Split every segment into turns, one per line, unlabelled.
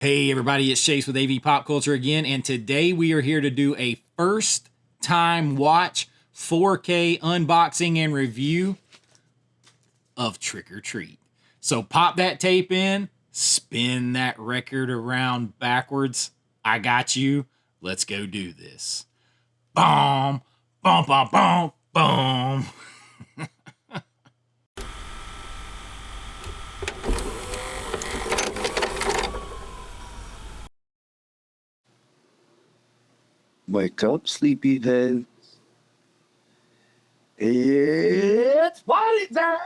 Hey everybody, it's Chase with AV Pop Culture again, and today we are here to do a first time watch 4K unboxing and review of Trick or Treat. So pop that tape in, spin that record around backwards. I got you. Let's go do this. Boom, boom, boom, boom, boom.
Wake up, sleepyhead. It's party time.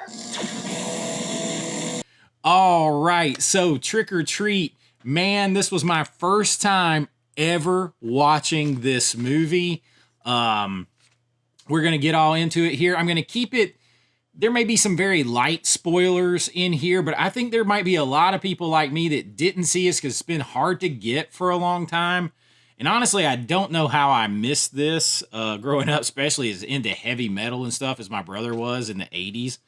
All right, so Trick or Treat. Man, this was my first time ever watching this movie. We're going to get all into it here. I'm going to keep it. There may be some very light spoilers in here, but I think there might be a lot of people like me that didn't see this because it's been hard to get for a long time. And honestly, I don't know how I missed this growing up, especially as into heavy metal and stuff as my brother was in the 80s.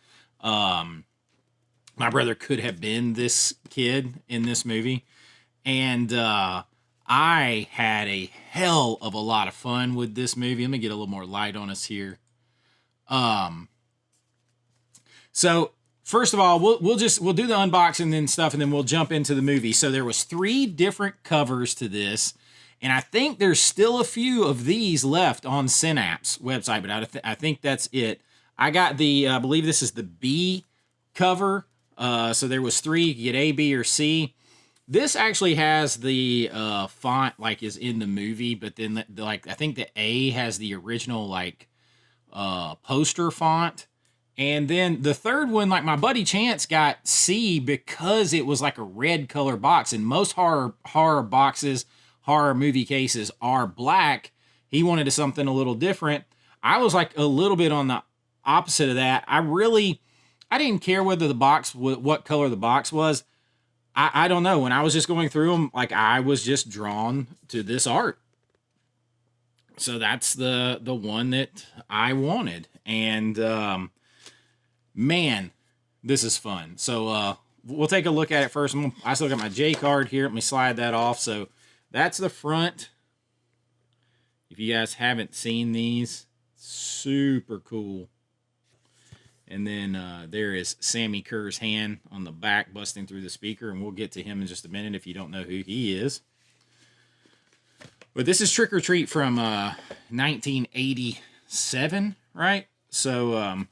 My brother could have been this kid in this movie. And I had a hell of a lot of fun with this movie. Let me get a little more light on us here. So first of all, we'll do the unboxing and stuff, and then we'll jump into the movie. So there was 3 different covers to this, and I think there's still a few of these left on Synapse website, but I think that's it. I got the I believe this is the B cover. So there was 3. You could get A, B, or C. This actually has the font like is in the movie, but then I think the A has the original like poster font. And then the third one, like my buddy Chance got C because it was like a red color box. And most horror boxes, horror movie cases are black. He wanted something a little different. I was like a little bit on the opposite of that. I didn't care whether the box, what color the box was. I don't know. When I was just going through them, like I was just drawn to this art. So that's the one that I wanted. And man, this is fun. So we'll take a look at it first. I still got my J card here. Let me slide that off. So that's the front. If you guys haven't seen these, super cool. And then there is Sammy Kerr's hand on the back busting through the speaker, and we'll get to him in just a minute if you don't know who he is. But this is Trick or Treat from 1987, right? So, and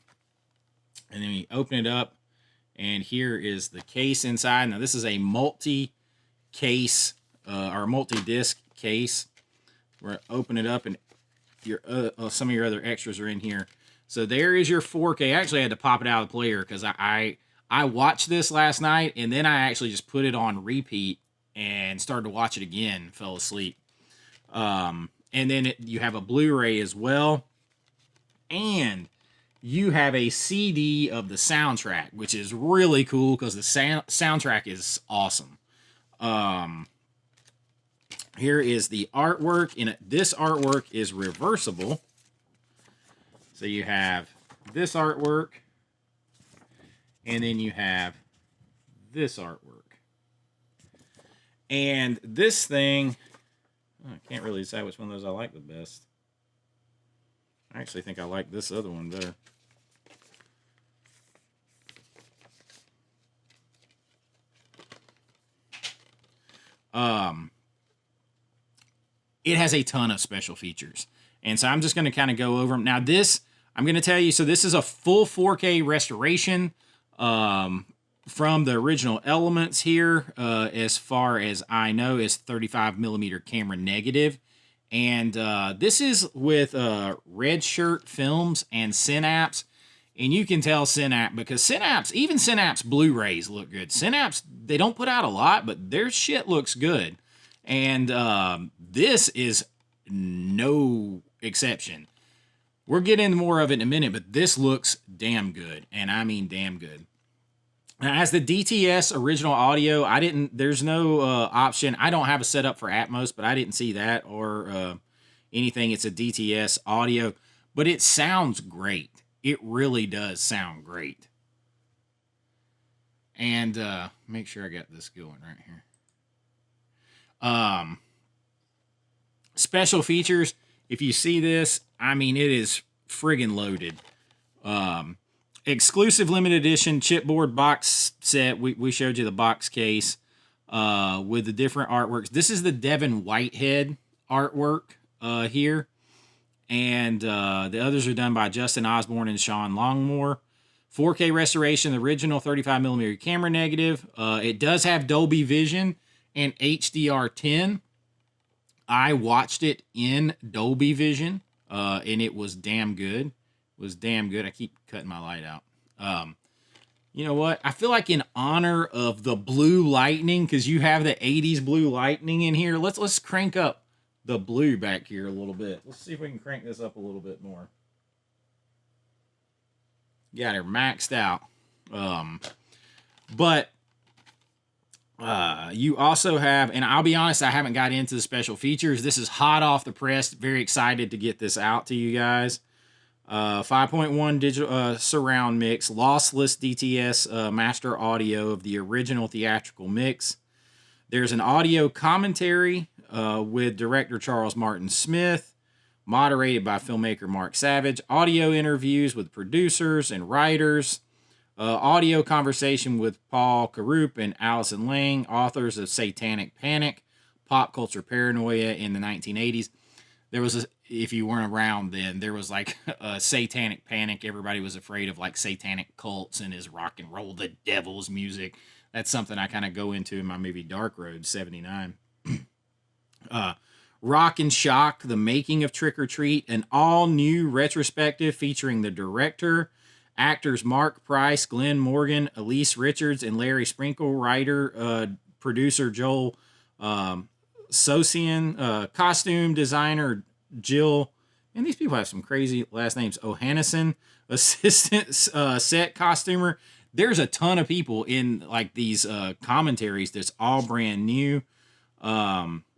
then we open it up, and here is the case inside. Now, this is a multi-case or multi-disc case. We're open it up, and your some of your other extras are in here. So there is your 4K. I actually had to pop it out of the player because I watched this last night, and then I actually just put it on repeat and started to watch it again. Fell asleep. And then you have a Blu-ray as well, and you have a CD of the soundtrack, which is really cool because the soundtrack is awesome. Here is the artwork, and this artwork is reversible. So you have this artwork, and then you have this artwork. And this thing, I can't really decide which one of those I like the best. I actually think I like this other one better. It has a ton of special features. And so I'm just going to kind of go over them. Now this, I'm going to tell you, so this is a full 4K restoration from the original elements here. As far as I know, is 35 millimeter camera negative. And this is with Red Shirt Films and Synapse. And you can tell Synapse, because Synapse, even Synapse Blu-rays look good. Synapse, they don't put out a lot, but their shit looks good. And this is no exception. We'll get into more of it in a minute, but this looks damn good. And I mean damn good. Now, as the DTS original audio, there's no option. I don't have a setup for Atmos, but I didn't see that or anything. It's a DTS audio, but it sounds great. It really does sound great. And make sure I got this going right here. Special features. If you see this, I mean, it is friggin' loaded. Exclusive limited edition chipboard box set. We showed you the box case with the different artworks. This is the Devin Whitehead artwork here. And the others are done by Justin Osborne and Sean Longmore. 4K restoration, the original 35mm camera negative. It does have Dolby Vision and HDR10. I watched it in Dolby Vision, and it was damn good. It was damn good. I keep cutting my light out. You know what? I feel like in honor of the blue lightning, because you have the 80s blue lightning in here, let's crank up the blue back here a little bit. Let's see if we can crank this up a little bit more. Got her maxed out. But you also have, and I'll be honest, I haven't got into the special features. This is hot off the press. Very excited to get this out to you guys. 5.1 digital surround mix, lossless DTS master audio of the original theatrical mix. There's an audio commentary with director Charles Martin Smith, moderated by filmmaker Mark Savage. Audio interviews with producers and writers. Audio conversation with Paul Carup and Allison Lang, authors of Satanic Panic, Pop Culture Paranoia in the 1980s. There was, if you weren't around then, there was like a Satanic Panic. Everybody was afraid of like satanic cults and his rock and roll, the devil's music. That's something I kind of go into in my movie Dark Road, 79. Rock and Shock, the making of Trick or Treat, an all-new retrospective featuring the director, actors Mark Price, Glenn Morgan, Elise Richards, and Larry Sprinkle, writer, producer Joel Sosian, costume designer Jill, and these people have some crazy last names, O'Hannison, assistant set costumer. There's a ton of people in like these commentaries that's all brand new.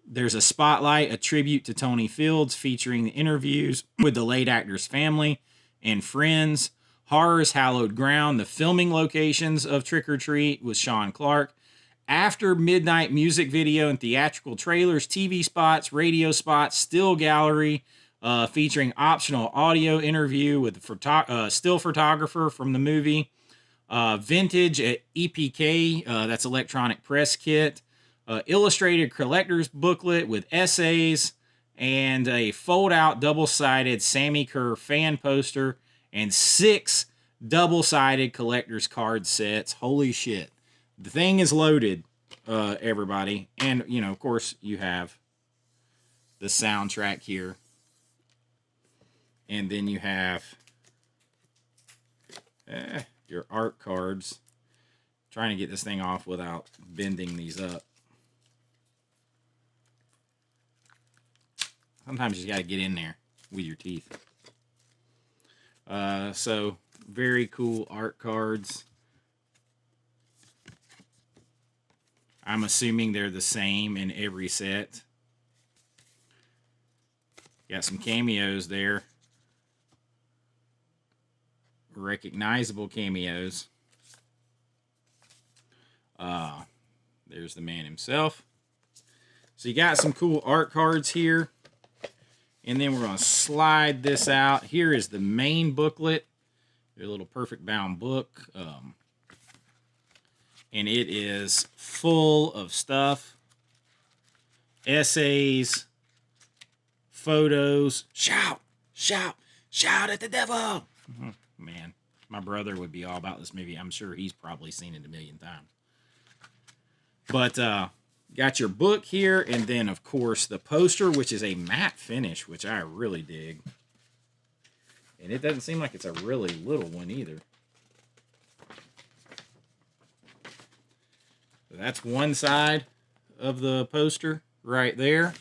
There's a spotlight, a tribute to Tony Fields featuring interviews with the late actor's family and friends. Horror's Hallowed Ground, the filming locations of Trick or Treat with Sean Clark. After midnight music video and theatrical trailers, TV spots, radio spots, still gallery featuring optional audio interview with the still photographer from the movie. Vintage at EPK, that's electronic press kit. Illustrated collector's booklet with essays and a fold-out double-sided Sammy Kerr fan poster and 6 double-sided collector's card sets. Holy shit. The thing is loaded, everybody. And, you know, of course, you have the soundtrack here. And then you have your art cards. Trying to get this thing off without bending these up. Sometimes you got to get in there with your teeth. So, very cool art cards. I'm assuming they're the same in every set. Got some cameos there. Recognizable cameos. There's the man himself. So you got some cool art cards here. And then we're going to slide this out. Here is the main booklet. Your little perfect bound book. And it is full of stuff. Essays. Photos. Shout! Shout! Shout at the devil! Man, my brother would be all about this movie. I'm sure he's probably seen it a million times. But, got your book here, and then, of course, the poster, which is a matte finish, which I really dig. And it doesn't seem like it's a really little one either. So that's one side of the poster right there.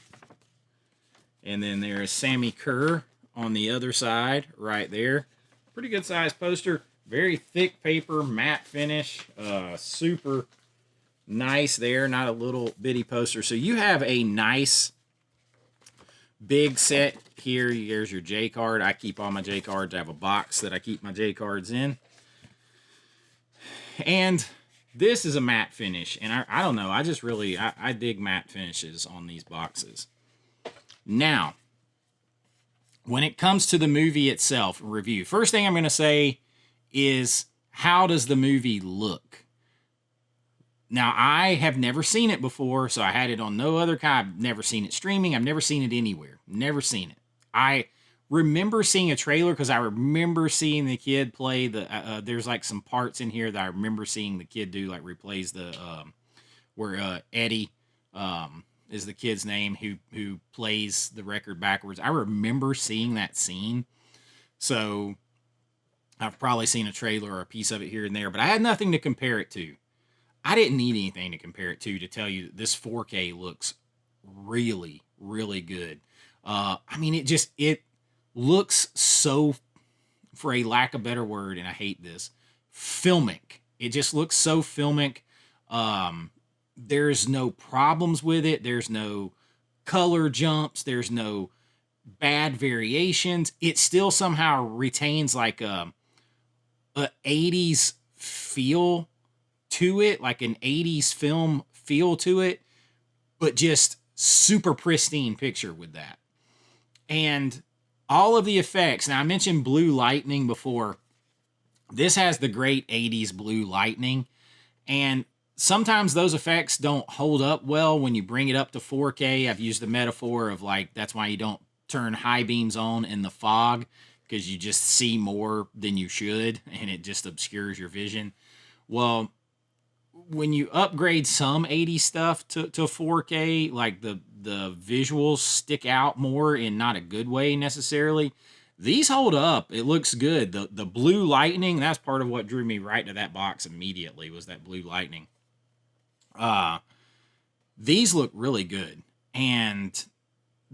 And then there's Sammy Kerr on the other side right there. Pretty good sized poster. Very thick paper, matte finish. Super nice there, not a little bitty poster. So you have a nice big set here. Here's your J card. I keep all my J cards. I have a box that I keep my J cards in. And This is a matte finish, and I don't know. I just really I dig matte finishes on these boxes. Now, when it comes to the movie itself, review. First thing I'm going to say is, how does the movie look? Now, I have never seen it before, so I had it on no other kind. I've never seen it streaming. I've never seen it anywhere. Never seen it. I remember seeing a trailer because I remember seeing the kid play the. There's like some parts in here that I remember seeing the kid do, like replays the where Eddie is the kid's name who plays the record backwards. I remember seeing that scene, so I've probably seen a trailer or a piece of it here and there, but I had nothing to compare it to. I didn't need anything to compare it to tell you that this 4K looks really, really good. I mean, it looks so, for a lack of a better word, and I hate this, filmic. It just looks so filmic. There's no problems with it. There's no color jumps. There's no bad variations. It still somehow retains like a 80s feel to it, like an 80s film feel to it, but just super pristine picture with that. And all of the effects, now I mentioned blue lightning before. This has the great 80s blue lightning, and sometimes those effects don't hold up well when you bring it up to 4K. I've used the metaphor of like, that's why you don't turn high beams on in the fog, because you just see more than you should, and it just obscures your vision. Well, when you upgrade some 80s stuff to 4K, like the visuals stick out more in not a good way necessarily. These hold up. It looks good. The blue lightning, that's part of what drew me right to that box immediately, was that blue lightning. These look really good. And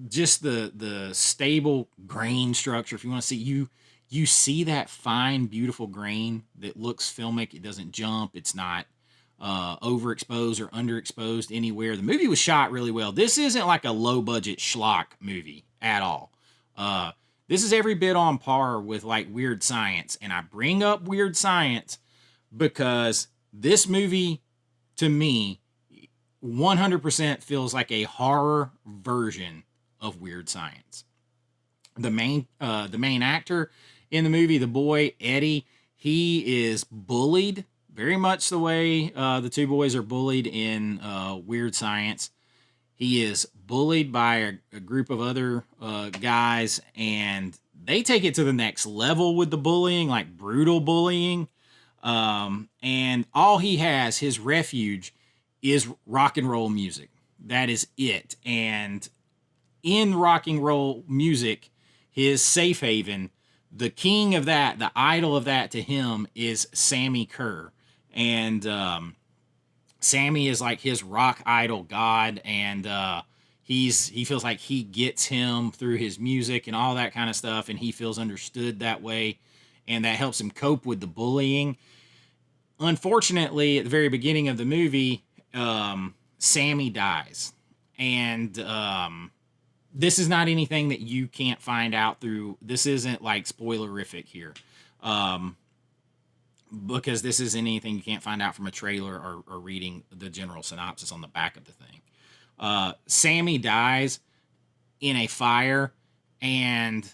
just the stable grain structure, if you want to see, you see that fine, beautiful grain that looks filmic. It doesn't jump. It's not overexposed or underexposed anywhere. The movie was shot really well. This isn't like a low budget schlock movie at all. This is every bit on par with like Weird Science. And I bring up Weird Science because this movie, to me, 100% feels like a horror version of Weird Science. The main actor in the movie, the boy Eddie, he is bullied very much the way the two boys are bullied in Weird Science. He is bullied by a group of other guys, and they take it to the next level with the bullying, like brutal bullying. And all he has, his refuge, is rock and roll music. That is it. And in rock and roll music, his safe haven, the king of that, the idol of that to him, is Sammy Kerr. And Sammy is like his rock idol god, and he feels like he gets him through his music and all that kind of stuff, and he feels understood that way, and that helps him cope with the bullying. Unfortunately, at the very beginning of the movie, Sammy dies, and this is not anything that you can't find out through. This isn't like spoilerific here. Because this isn't anything you can't find out from a trailer or reading the general synopsis on the back of the thing. Sammy dies in a fire, and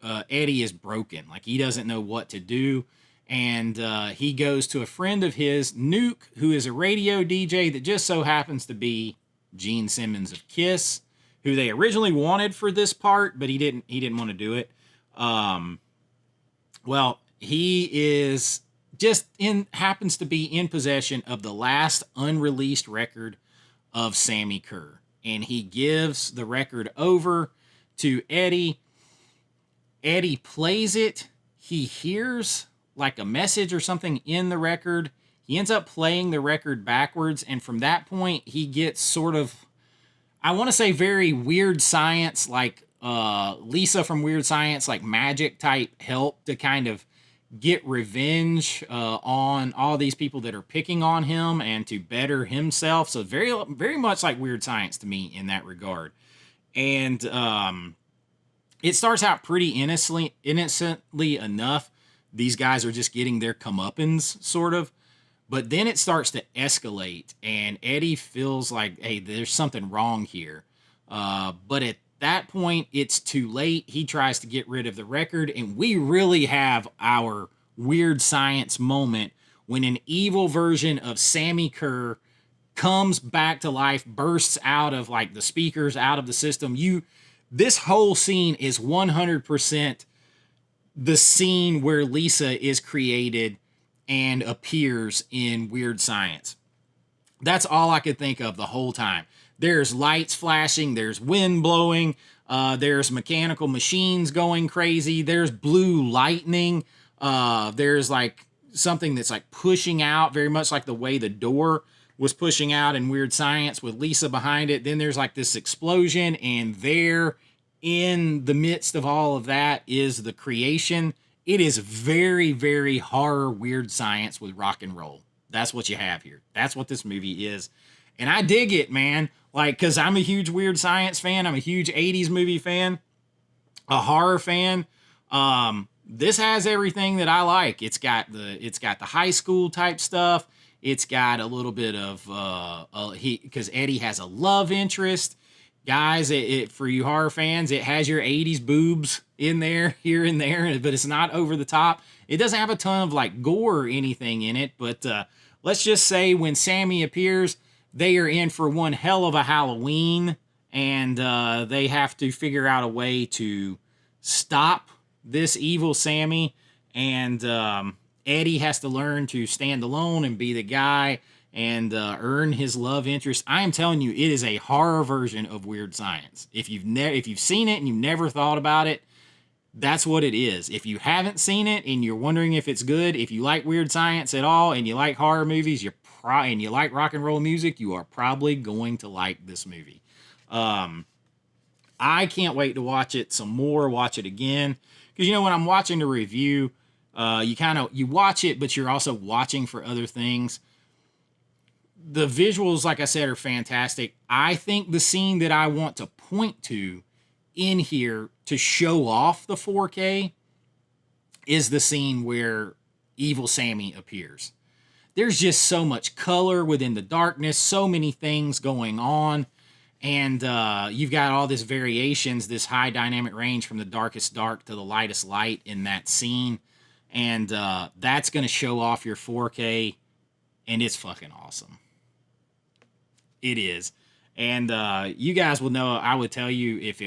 Eddie is broken. Like, he doesn't know what to do. And he goes to a friend of his, Nuke, who is a radio DJ that just so happens to be Gene Simmons of Kiss, who they originally wanted for this part, but he didn't want to do it. Well, he is happens to be in possession of the last unreleased record of Sammy Kerr. And he gives the record over to Eddie. Eddie plays it. He hears like a message or something in the record. He ends up playing the record backwards. And from that point, he gets sort of, I want to say, very Weird Science, like Lisa from Weird Science, like magic type help to kind of get revenge on all these people that are picking on him and to better himself. So very, very much like Weird Science to me in that regard. And it starts out pretty innocently enough. These guys are just getting their comeuppance, sort of. But then it starts to escalate, and Eddie feels like, hey, there's something wrong here. But at that point, it's too late. He tries to get rid of the record, and we really have our weird science moment when an evil version of Sammy Kerr comes back to life, bursts out of like the speakers, out of the system. This whole scene is 100% the scene where Lisa is created and appears in Weird Science. That's all I could think of the whole time. There's lights flashing, there's wind blowing, there's mechanical machines going crazy, there's blue lightning, there's like something that's like pushing out, very much like the way the door was pushing out in Weird Science with Lisa behind it. Then there's like this explosion, and there in the midst of all of that is the creation. It is very, very horror Weird Science with rock and roll. That's what you have here. That's what this movie is. And I dig it, man. Like, because I'm a huge Weird Science fan. I'm a huge 80s movie fan, a horror fan. This has everything that I like. It's got the high school type stuff. It's got a little bit of because Eddie has a love interest. Guys, for you horror fans, it has your 80s boobs in there, here and there, but it's not over the top. It doesn't have a ton of like gore or anything in it, but let's just say when Sammy appears, they are in for one hell of a Halloween, and they have to figure out a way to stop this evil Sammy, and Eddie has to learn to stand alone and be the guy and earn his love interest. I am telling you, it is a horror version of Weird Science. If you've seen it and you've never thought about it, that's what it is. If you haven't seen it and you're wondering if it's good, if you like Weird Science at all and you like horror movies, and you like rock and roll music, you are probably going to like this movie. I can't wait to watch it some more, watch it again. Because, when I'm watching the review, you watch it, but you're also watching for other things. The visuals, like I said, are fantastic. I think the scene that I want to point to in here to show off the 4K is the scene where Evil Sammy appears. There's just so much color within the darkness, so many things going on. And you've got all this variations, this high dynamic range from the darkest dark to the lightest light in that scene. And that's going to show off your 4K, and it's fucking awesome. It is. And you guys will know, I would tell you if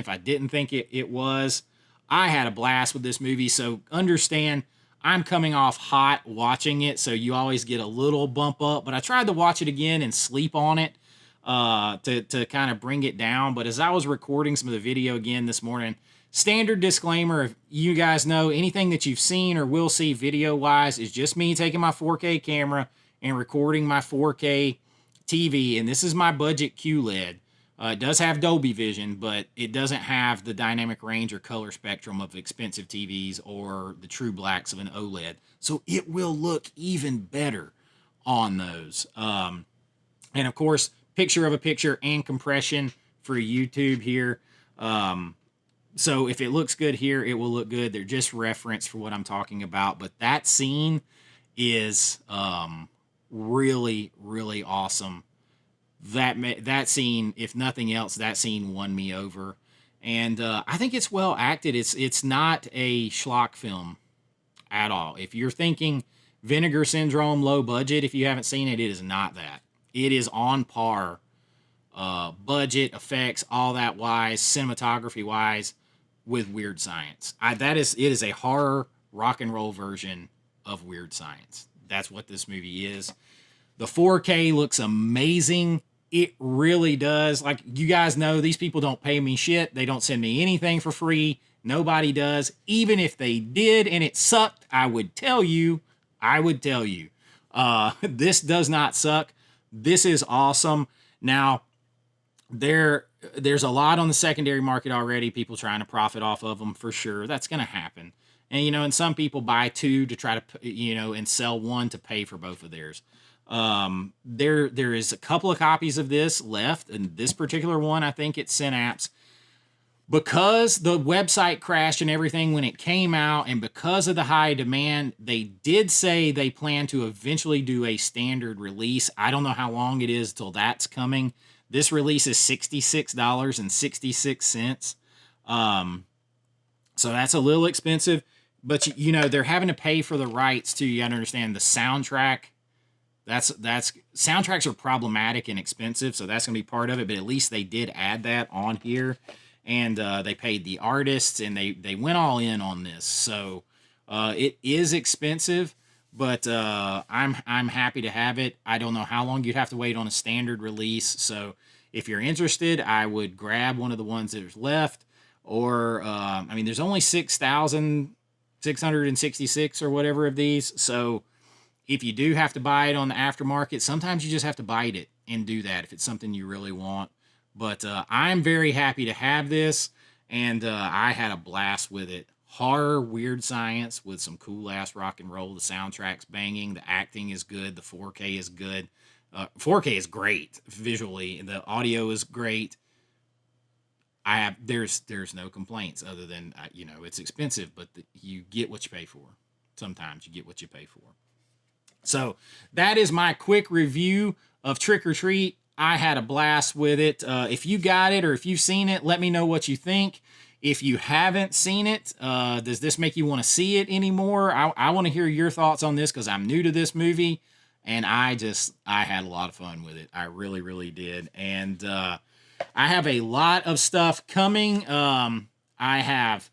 I didn't think it was. I had a blast with this movie, so understand I'm coming off hot watching it, so you always get a little bump up. But I tried to watch it again and sleep on it to kind of bring it down. But as I was recording some of the video again this morning, standard disclaimer, if you guys know anything that you've seen or will see video-wise is just me taking my 4K camera and recording my 4K TV, and this is my budget QLED. It does have Dolby Vision, but it doesn't have the dynamic range or color spectrum of expensive TVs or the true blacks of an OLED. So it will look even better on those. And of course, picture of a picture and compression for YouTube here. So if it looks good here, it will look good. They're just reference for what I'm talking about. But that scene is really, really awesome. That scene, if nothing else, that scene won me over. And I think it's well acted. It's not a schlock film at all. If you're thinking Vinegar Syndrome, low budget, if you haven't seen it, it is not that. It is on par, budget, effects, all that wise, cinematography wise, with Weird Science. It is a horror rock and roll version of Weird Science. That's what this movie is. The 4K looks amazing. It really does. Like, you guys know, these people don't pay me shit. They don't send me anything for free. Nobody does. Even if they did and it sucked, I would tell you. This does not suck. This is awesome. Now, there's a lot on the secondary market already. People trying to profit off of them for sure. That's going to happen. And, and some people buy two to try to, and sell one to pay for both of theirs. There is a couple of copies of this left, and this particular one, I think it's Synapse. Because the website crashed and everything when it came out, and because of the high demand, they did say they plan to eventually do a standard release. I don't know how long it is till that's coming. This release is $66.66. So that's a little expensive, but you know, they're having to pay for the rights to, you gotta understand, the soundtrack. That's soundtracks are problematic and expensive, so that's gonna be part of it, but at least they did add that on here. And they paid the artists, and they went all in on this. So it is expensive, but I'm happy to have it. I don't know how long you'd have to wait on a standard release. So if you're interested, I would grab one of the ones that's left. Or I mean, there's only 6,666 or whatever of these. So if you do have to buy it on the aftermarket, sometimes you just have to bite it and do that if it's something you really want. But I'm very happy to have this, and I had a blast with it. Horror, weird science with some cool-ass rock and roll. The soundtrack's banging. The acting is good. The 4K is good. 4K is great visually. The audio is great. There's no complaints other than, you know, it's expensive, but you get what you pay for. Sometimes you get what you pay for. So that is my quick review of Trick or Treat. I had a blast with it. If you got it or if you've seen it, let me know what you think. If you haven't seen it, does this make you want to see it anymore? I want to hear your thoughts on this because I'm new to this movie, and I had a lot of fun with it. I really, really did. And I have a lot of stuff coming. I have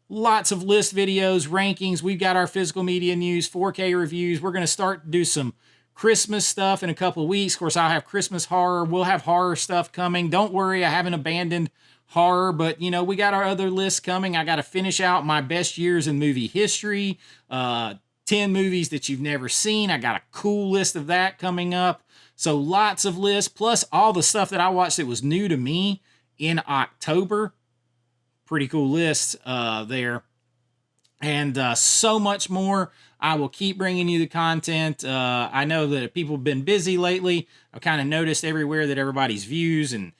lots of list videos, rankings. We've got our physical media news, 4K reviews. We're going to start to do some Christmas stuff in a couple of weeks. Of course, I'll have Christmas horror. We'll have horror stuff coming. Don't worry, I haven't abandoned horror, but you know, we got our other lists coming. I got to finish out my best years in movie history, 10 movies that you've never seen. I got a cool list of that coming up. So lots of lists, plus all the stuff that I watched that was new to me in October. Pretty cool list there. And so much more. I will keep bringing you the content. I know that people have been busy lately. I've kind of noticed everywhere that everybody's views and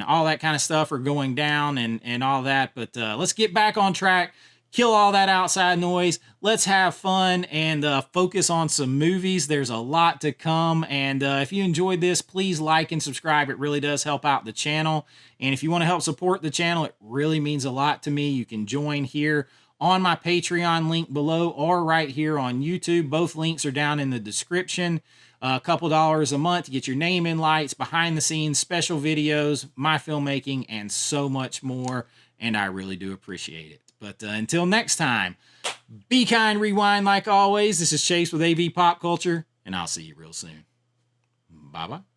all that kind of stuff are going down and all that. But let's get back on track. Kill all that outside noise. Let's have fun and focus on some movies. There's a lot to come. And if you enjoyed this, please like and subscribe. It really does help out the channel. And if you want to help support the channel, it really means a lot to me. You can join here on my Patreon link below or right here on YouTube. Both links are down in the description. A couple dollars a month to get your name in lights, behind the scenes, special videos, my filmmaking, and so much more. And I really do appreciate it. But until next time, be kind, rewind like always. This is Chase with AV Pop Culture, and I'll see you real soon. Bye-bye.